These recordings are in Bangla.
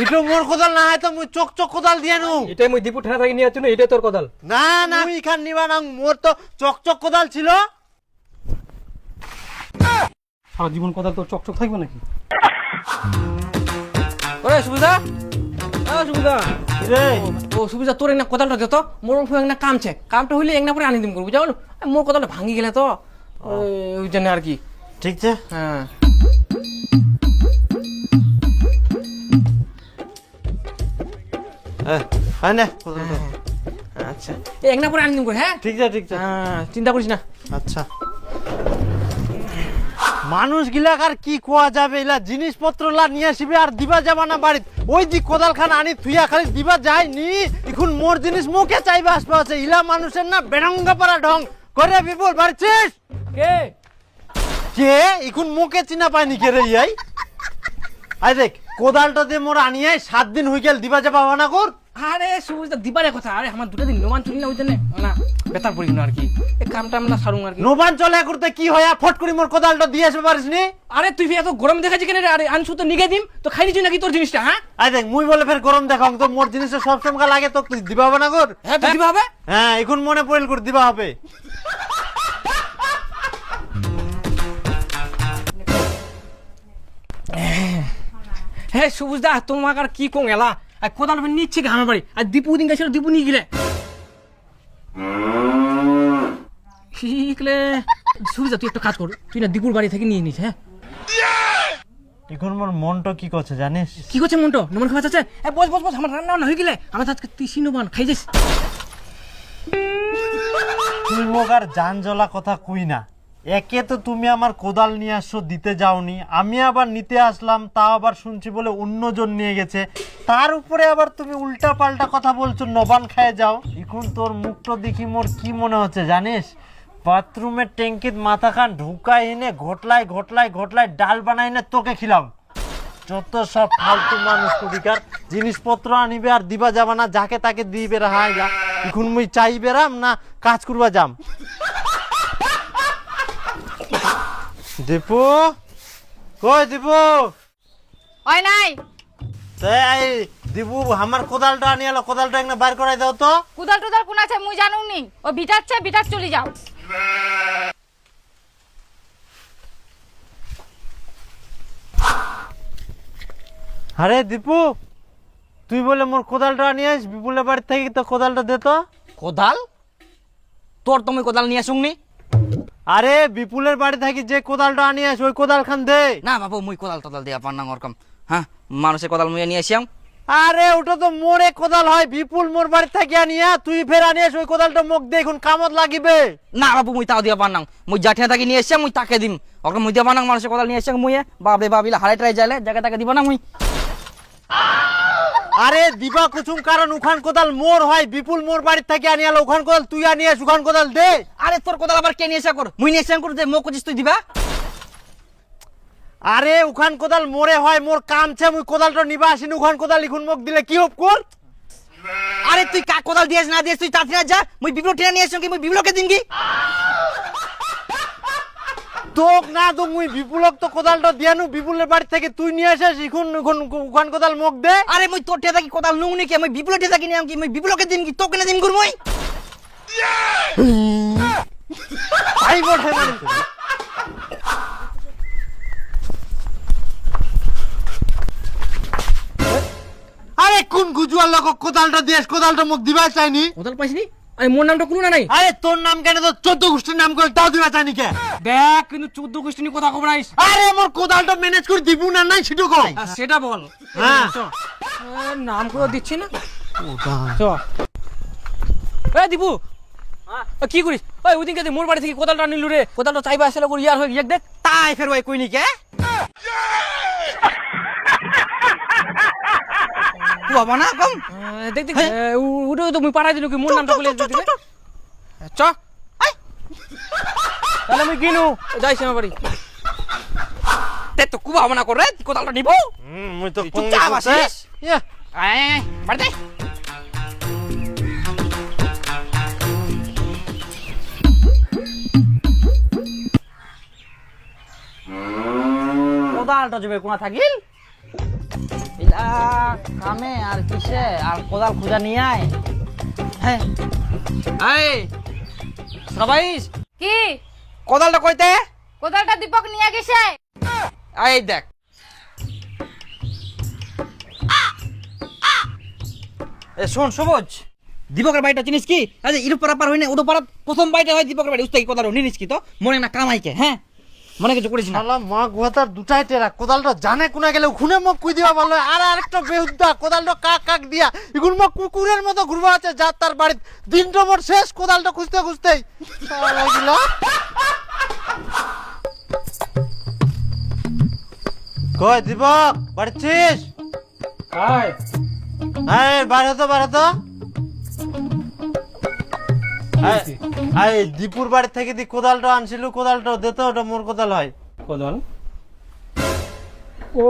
এটা মোর কোদাল না হয় তো মুই চক চক কোদাল দিয়ে নু। এটাই মুই দীপু ঠানা থেকে নিয়ে আসছি না, এটাই তোর কোদাল। না না আমি এখান নিবা না, মোর তো চক চক কোদাল ছিল। সারা জীবন কোদাল তোর চকচক থাকবে নাকি? ওরে সুবিধা, সুবিধা রে ও সুবিধা, তোর একটা কোদালটা দে তো, মোর একটা কামছে, কামটা হইলে এক না পরে আনি দিম করবো, যাও মোর কোদালটা ভাঙি গেলে তো ওই জন্য আর কি। ঠিক আছে হ্যাঁ হ্যাঁ নে কোদালটা। আচ্ছা এক না পরে আনি দিম করে। হ্যাঁ ঠিক আছে ঠিক আছে। হ্যাঁ চিন্তা করিস না। আচ্ছা মানুষ গিলাকার কি কোয়া যাবে, এলা জিনিসপত্র লা নিয়ে আসবে আর দিবা যাবা না বাড়িত। ওই দি কোদাল খান আনি থুইয়া খালি দিবা যায় নি। এখন মোর জিনিস মুখে চাইবে আসবে আছে। ইলা মানুষের না বেড়ঙ্গা পারা ঢং করে। বিপুল বাড়ছিস কে কে? এখন মুখে চিনা পায়নি কে রে ইয়াই? আই দেখ কোদালটা দিয়ে মোর আনিয়ে 7 দিন হই গেল, দিবা যাবা না কর। আরে সুবিধা দিবারে কথা, আরে আমার দুটা দিন নোমান চুরি না ওই জন্য না বেতার পড়ি না আর কি, এই কামটা আমরা সারুম আর কি। নোবান চলে করতে কি হয়, ফট করে মোর কোদালটা দিয়ে আসবে পারিস নি? আরে তুই এত গরম দেখাচ্ছি কেন রে? আরে আনছু তো নিগে দিম তো খাই নিছু নাকি তোর জিনিসটা? হ্যাঁ আই দেখ মুই বলে ফের গরম দেখাও তো, মোর জিনিসটা সব সময় লাগে তো তুই দিবা হবে না কর। হ্যাঁ তো দিবা হবে। হ্যাঁ এখন মনে পড়ল করে দিবা হবে। হ্যাঁ সুবুজদা তোমাকে আর কি কোং এলা, আর কোদাল নিচ্ছে কি আমার বাড়ি, আর দীপু দিন গেছিল দীপু নিয়ে গেলে শিখলে। সুবিধা তুই একটা কাজ কর, তুই না দীপুর বাড়ি থেকে নিয়ে নিস। হ্যাঁ এখন মোর মনটা কি করছে জানিস? কি করছে মনটো? নমন খাওয়া আছে? বস বস বস, আমার রান্না না হয়ে গেলে আমার আজকে তুই সিনোবান খাই যাস। তুই মোক আর জান জ্বলা কথা কই না। একে তো তুমি আমার কোদাল নিয়ে আসছো, দিতে যাওনি, আমি আবার নিতে আসলাম, তাও আবার শুনছি বলে অন্যজন নিয়ে গেছে। তার উপরে আবার তুমি উল্টা পাল্টা কথা বলছো, নবান খায় যাও। এখন তোর মুখটা দেখি মোর কি মনে হচ্ছে জানিস? বাথরুমের ট্যাঙ্কিত মাথা খান ঢুকাই এনে ঘটলাই ঘটলাই ঘটলাই ডাল বানাই না তোকে খিলাম। যত সব ফালতু মানুষ কুদিকার জিনিসপত্র আনিবে আর দিবা যাবা না, যাকে তাকে দিবে রাহাই যা। এখন মুই চাই বেরাম না কাজ করবা যাম। দীপু কই দীপু? ওই নাই তাই দীপু আমার কোদালটা আনি এলো, কোদালটা একটা বাইর করাই দাও তো। কুদাল টুদাল কোন আছে মুই জানুম নি, ও বিটাচ্ছে বিটার চলে যাও। আরে দীপু তুই বলে মোর কোদালটা আনি আস, বিপুলের বাড়ি থেকে তো কোদালটা দে তো। কোদাল? তোর তুমি কোদাল নিয়ে আসুন নি? আরে বিপুলের বাড়ি থেকে যে কোদালটা আনি আস ওই কোদাল খান দে। না বাবু মুই কোদাল টোদাল দিয়া পার না ওরকম। হ্যাঁ মানুষের কোদাল মুই নিয়ে আসিয়াম। আরে ওটা তো মোরে কোদাল হয়, বিপুল মোর বাড়ি থেকে আনিয়া তুই ফের আনিস ওই কোদালটা মুখ দে, এখন কামত লাগিবে। না বাবু মুই তাও দিয়া পার না, মুই জাঠিয়া থাকি নিয়ে আসিয়াম মুই তাকে দিম। ওকে মুই দিয়া পার না, মানুষের কোদাল নিয়ে আসিয়াম মুই বাবরে বাবিলা হারাই ট্রাই যাইলে জায়গা তাকে দিব না মুই। আরে দিবা কুছুম, কারণ উখান কোদাল মোর হয়, বিপুল মোর বাড়ি থেকে আনি আলো, উখান কোদাল তুই আনিস, উখান কোদাল দে। আরে তোর কোদাল আবার কে নিয়ে আসা কর? মুই নিয়ে আসা কর যে মো কছিস তুই দিবা? আরে উখান কোদাল মোরে হয়, মোর কাম ছে, মুই কোদালটা নিবা আসিনি, উখান কোদাল লিখুন মুখ দিলে কি হোক কর। আরে তুই কা কোদাল দিয়েছ না দিয়েছ তুই তাড়াতাড়ি যা, মুই বিপ্লব টেনে নিয়ে আসছি কি মুই বিপ্লবকে দিন কি? তোক না তো মুই বিপুলক তো কোদালটা দিয়ানু, বিপুলের বাড়ি থেকে তুই নিয়ে আসিস, এখন উখান কোদাল মুখ দে। আরে মুই তোর টেনে থাকি কোদাল নুং নি কি, মুই বিপ্লব টেনে থাকি নিয়াম কি, মুই বিপ্লবকে দিন কি তোকে না দিন কর মুই? তাই বটে মানে। আরে কোন গুজুয়ার লোক কোদালটা দিয়েস, কোদালটা মুখ দিবা চাইনি। কোদাল পাইছিনি? আরে মোর নামটা কোনো না নাই। আরে তোর নাম কেন, তো 14 গোষ্ঠীর নাম করে তাও দিবা চাইনি কে? দেখ কিন্তু 14 গোষ্ঠী নিয়ে কথা কব নাইস। আরে মোর কোদালটা ম্যানেজ করে দিব না নাই সেটা কও। সেটা বল। হ্যাঁ নাম করে দিচ্ছি না। চ এ দীপু কি করিস? ওই ওদিনকে মোর বাড়ি থেকে কোদালটা নিলু রে, কোদালটা চাইবা আসলে করে ইয়ার হয়ে এক দেখ তাই ফের ওই কইনি কে বাবা না কম দেখ দেখ উঠে তো মুই পাঠাই দিল কি মোর নামটা বলে দিলে চ তাহলে মুই কিনু যাইছি আমার বাড়ি তে তো কুবা বানা করে কোদালটা নিব মুই তো তুই চা বাসিস ইয়া আয় বাড়তে কোদালটা যাবে কোনা থাকিল ইলা কামে আর কিসে আর কোদাল খুঁজা নিয়ে আয়। হ্যাঁ এই সবাই কি কোদালটা কইতে কোদালটা দীপক নিয়ে গেছে। এই দেখ এ শোন সবুজ দীপকের বাড়িটা চিনিস কি? আচ্ছা ইরু পারাপার হই না ওটো পারা প্রথম বাড়িটা হয় দীপকের বাড়ি উস্তাই কোদাল নিনিস কি তো মনে না কামাইকে হ্যাঁ মনে কিছু করিস না। শালা মা গুহাতার দুটাই টেরা কোদালটা জানে কোনা গেলে খুনে মুখ কুই দিবা ভালো আর আরেকটা বেহুদ্দা কোদালটা কাক কাক দিয়া এগুলো মা কুকুরের মতো ঘুরবা আছে যার তার বাড়ি দিনটা মোর শেষ কোদালটা খুঁজতে খুঁজতেই শালা গিলা। কই দীপক বাড়ছিস? হাই এই বার হতো এই দীপুর বাড়ি থেকে দি কোদালটা আনছিল কোদালটা দে তো ওটা মোর কোদাল হয়। কোদাল ও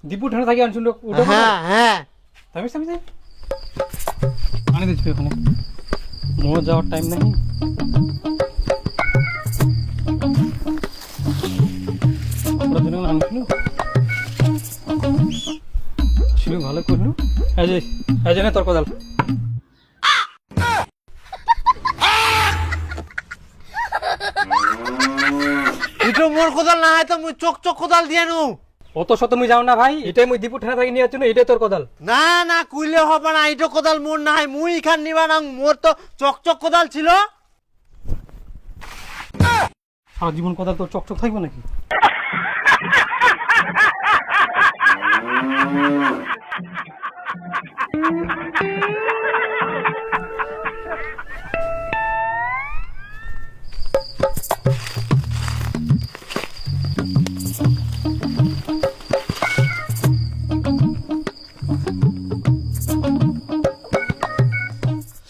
দীপু ঠান্ডা থাকি আনছিল ওটা হ্যাঁ থামিস থামিস আনি দিচ্ছি ওখানে মোর যাওয়ার টাইম নেই। ওরা দিন আনছিল ছিল ভালো করলো এই যে তোর কোদাল এটা মোর কোদাল না হয় তো মুই চক কোদাল দিয়ে নু। অত শত মুই যাও না ভাই এটাই মুই দীপু ঠান্ডা থাকি নিয়ে যাচ্ছি এটাই তোর কোদাল। না কুইলে হবে না এটা কোদাল মোর না হয় মুই এখান নিবা না মোর তো চক কোদাল ছিল। সারা জীবন কোদাল তোর চকচক থাকবে নাকি?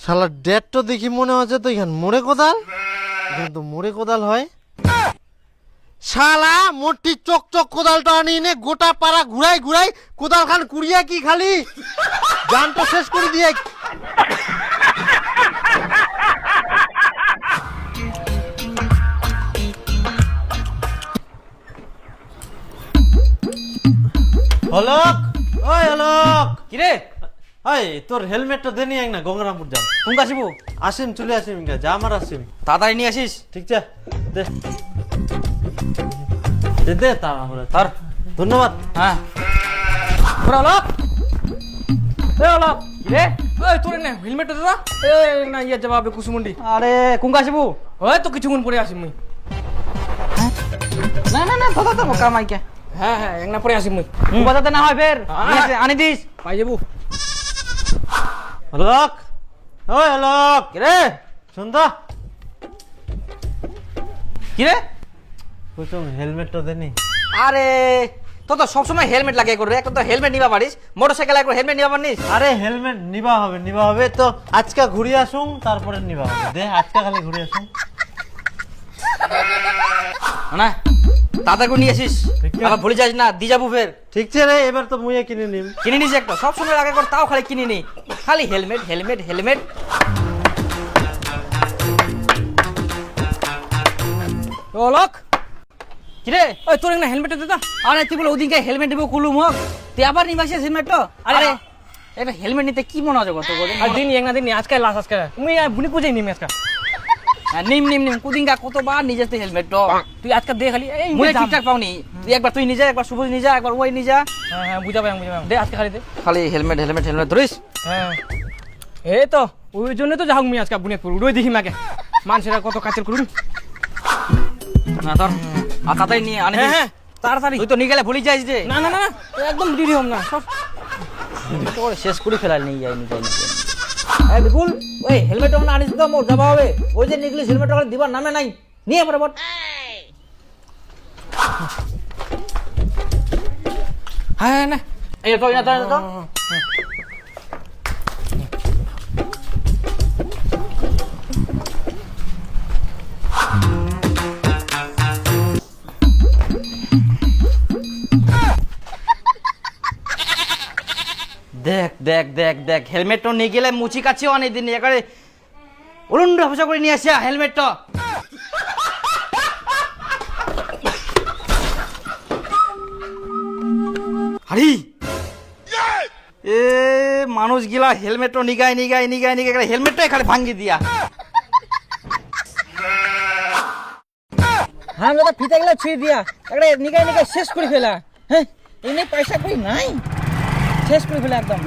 শালা ডেট তো দেখি মনে হচ্ছে তো এখান মোড়ে কোদাল এখান তো মোড়ে কোদাল হয়। শালা মোটি চক কোদালটা আনি নে গোটা পাড়া ঘুরাই কোদাল খান কুড়িয়া কি খালি গান তো শেষ করে দিয়ে। হলক ওই হলক কিরে হাই তোর হেলমেটটা দে নিয়ে না গঙ্গারামপুর যাম। কোন আসিব আসিম চলে আসিম ইনকা যা আমার আসিম তাড়াতাড়ি নিয়ে আসিস। ঠিক আছে দে দে দে তাড়াহুড়ো ধর ধন্যবাদ। হ্যাঁ ওরা অলপ এ অলপ কিরে ওই তোর না হেলমেটটা দাদা এই না ইয়া জবাবে কুসুমুন্ডি আরে কোন আসিব ওই তো কিছুক্ষণ পরে আসিম মুই। না দাদা তো কামাইকে হ্যাঁ একনা পরে আসিম মুই বাজাতে না হয় ফের আনি দিস পাই যাবো। হলক ওই হলক কিরে শুন তো কিরে কুসুম হেলমেটটা দে নি। আরে তো তো সবসময় হেলমেট লাগিয়ে করবে এখন তো হেলমেট নিবা পারিস মোটরসাইকেল একবার হেলমেট নিবা পারিস। আরে হেলমেট নিবা হবে তো আজকে ঘুরে আসুন তারপরে নিবা হবে দে আজকে খালি ঘুরে আসুন না তাড়াতাড়ি করে নিয়ে আসিস ঠিক আছে। আবার ভুলে যাস না দি যাবো ফের ঠিক আছে রে এবার তো মুইয়ে কিনে নিম। কিনে নিস একটা সবসময় আগে কর তাও খালি কিনে নি খালি হেলমেট ও লোক কিরে ওই তোর না হেলমেট দে তো। আরে তুই বলে ওদিনকে হেলমেট দেবো কুলুম হোক তুই আবার নিবাসিস হেলমেট তো। আরে একটা হেলমেট নিতে কি মনে হয় কত আর দিন এক না দিন আজকে লাস্ট আজকে মুই বুনি পুজোই নিমি আজকে নিম কুদিনকা কতবার নিজে হেলমেট তো তুই আজকে দে খালি এই মুই ঠিকঠাক পাওনি তুই একবার তুই নিজে একবার শুভ নিজে একবার ওই নিজে হ্যাঁ বুঝাবে দে আজকে খালি দে খালি হেলমেট ধরিস। হ্যাঁ এই তো ওই জন্য তো যাও মুই আজকে বুনিয়াদপুর উড়োই দেখি মাকে মানুষেরা কত কাচের করুন না তোর আর তাড়াতাড়ি নিয়ে আনে হ্যাঁ তাড়াতাড়ি তুই তো নিয়ে গেলে ভুলি যাইস যে না একদম দেরি হম না সব তোর শেষ করে ফেলাল নিয়ে যাই এই বিপুল ওই হেলমেট ওখানে আনিস তো মোর যাবা হবে ওই যে নিগলিস হেলমেট ওখানে দিবার নামে নাই নিয়ে বরাবর হ্যাঁ না এই তো দেখ হেলমেটটা নিয়ে গেলে মুচি কাছেও অনেক দিন একেবারে উলুন্ড হাফসা করে নিয়ে আসে হেলমেটটা। হারি এ মানুষ গিলা হেলমেটও নিগাই হেলমেটটাই খালি ভাঙ্গি দিয়া। হ্যাঁ দাদা ফিতা গেলা ছুঁয়ে দিয়া একটা নিগাই শেষ করে ফেলা। হ্যাঁ এমনি পয়সা কই নাই, শেষ করে ফেলা একদম।